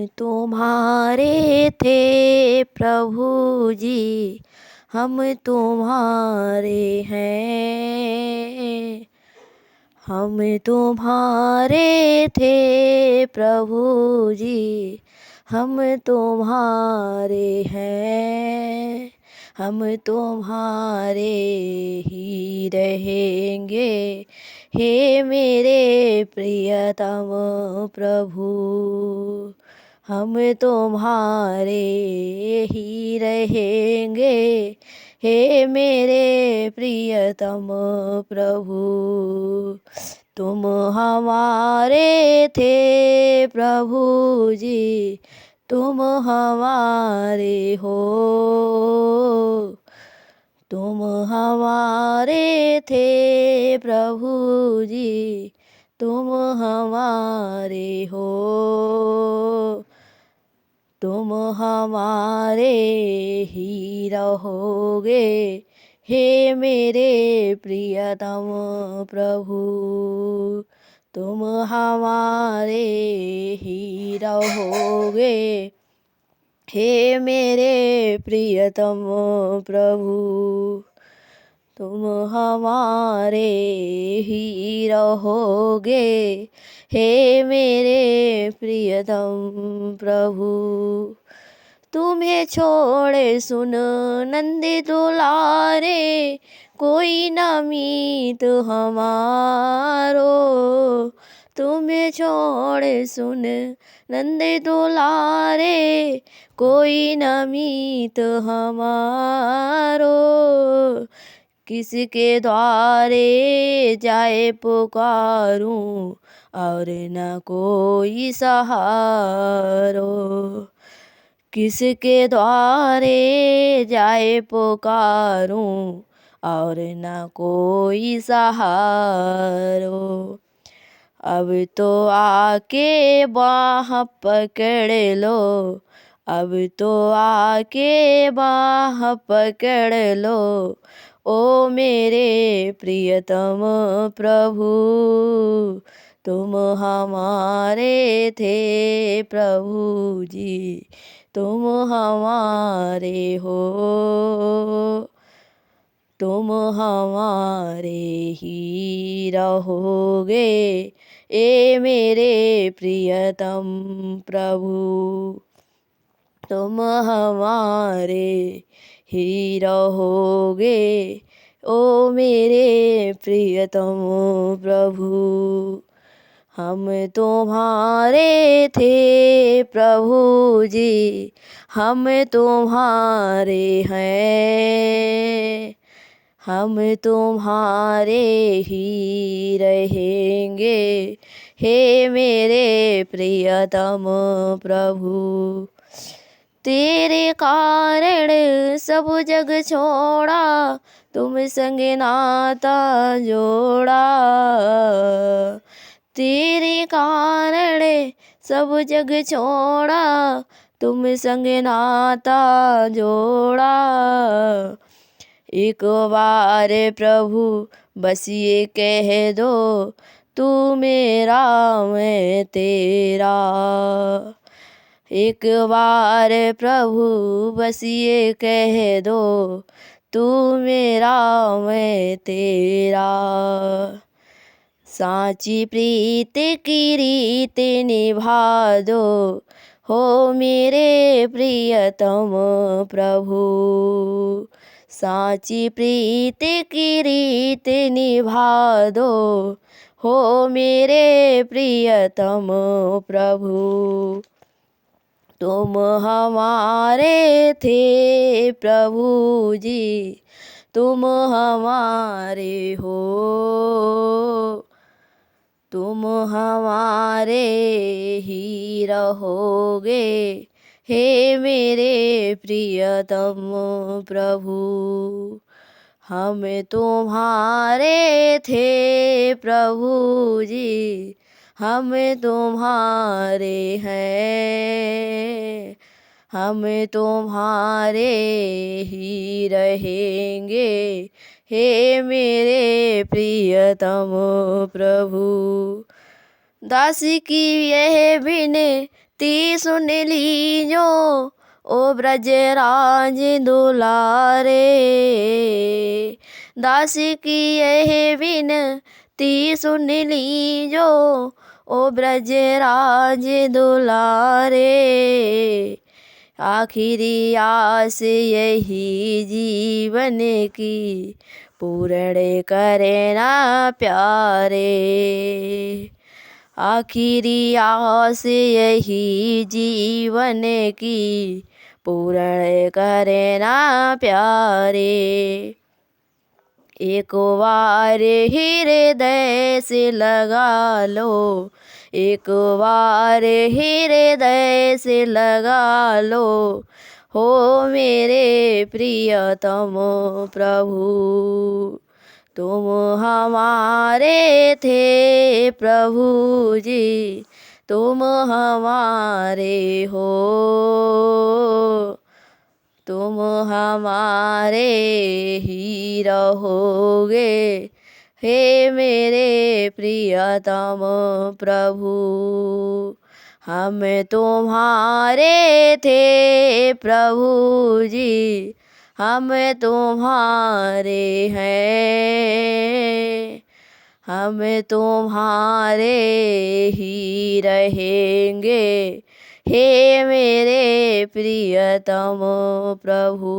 तुम्हारे थे प्रभु जी, हम तुम्हारे हैं। हम तुम्हारे थे प्रभु जी, हम तुम्हारे हैं। हम तुम्हारे ही रहेंगे, हे मेरे प्रियतम प्रभु। हम तुम्हारे ही रहेंगे, हे मेरे प्रियतम प्रभु। तुम हमारे थे प्रभु जी, तुम हमारे हो। तुम हमारे थे प्रभु जी, तुम हमारे हो। तुम हमारे ही रहोगे, हे मेरे प्रियतम प्रभु। तुम हमारे ही रहोगे, हे मेरे प्रियतम प्रभु। तुम हमारे ही रहोगे, हे मेरे प्रियतम प्रभु। तुम्हें छोड़े सुन नंदी दुलारे, कोई न मीत हमारो। तुम्हें छोड़े सुन नंदी दुलारे, कोई न मीत हमारो। किसके द्वारे जाए पुकारूं, और न कोई सहारो। किसके द्वारे जाए पुकारूं, और न कोई सहारो। अब तो आके बाह पकड़ लो, अब तो आके बाह पकड़ लो, ओ मेरे प्रियतम प्रभु। तुम हमारे थे प्रभु जी, तुम हमारे हो। तुम हमारे ही रहोगे, ए मेरे प्रियतम प्रभु। तुम हमारे ही रहोगे, ओ मेरे प्रियतम प्रभु। हम तुम्हारे थे प्रभु जी, हम तुम्हारे हैं। हम तुम्हारे ही रहेंगे, हे मेरे प्रियतम प्रभु। तेरे कारण सब जग छोड़ा, तुम संग नाता जोड़ा। तेरे कारण सब जग छोड़ा, तुम संग नाता जोड़ा। एक बार प्रभु बस ये कह दो, तू मेरा मैं तेरा। एक बार प्रभु बस ये कह दो, तू मेरा मैं तेरा। साची प्रीत की रीत निभा दो, हो मेरे प्रियतम प्रभु। साची प्रीत की रीत निभा दो, हो मेरे प्रियतम प्रभु। तुम हमारे थे प्रभु जी, तुम हमारे हो। तुम हमारे ही रहोगे, हे मेरे प्रियतम प्रभु। हम तुम्हारे थे प्रभु जी, हम तुम्हारे हैं। हम तुम्हारे ही रहेंगे, हे मेरे प्रियतम प्रभु। दास की यह ती सुन लीजो ओ ब्रजराज दुलारे। दास की यह विनती सुन लीजो ओ ब्रजराज दुलारे। आखिरी आस यही जीवन की पूर्ण करना प्यारे। आखिरी आस यही जीवन की पूर्ण करना प्यारे। एक बार हृदय से लगा लो, एक बार हृदय से लगा लो, हो मेरे प्रियतम प्रभु। तुम हमारे थे प्रभु जी, तुम हमारे हो, तुम हमारे ही रहोगे, हे मेरे प्रियतम प्रभु। हम तुम्हारे थे प्रभु जी, हम तुम्हारे हैं, हम तुम्हारे ही रहेंगे, हे मेरे प्रियतम प्रभु।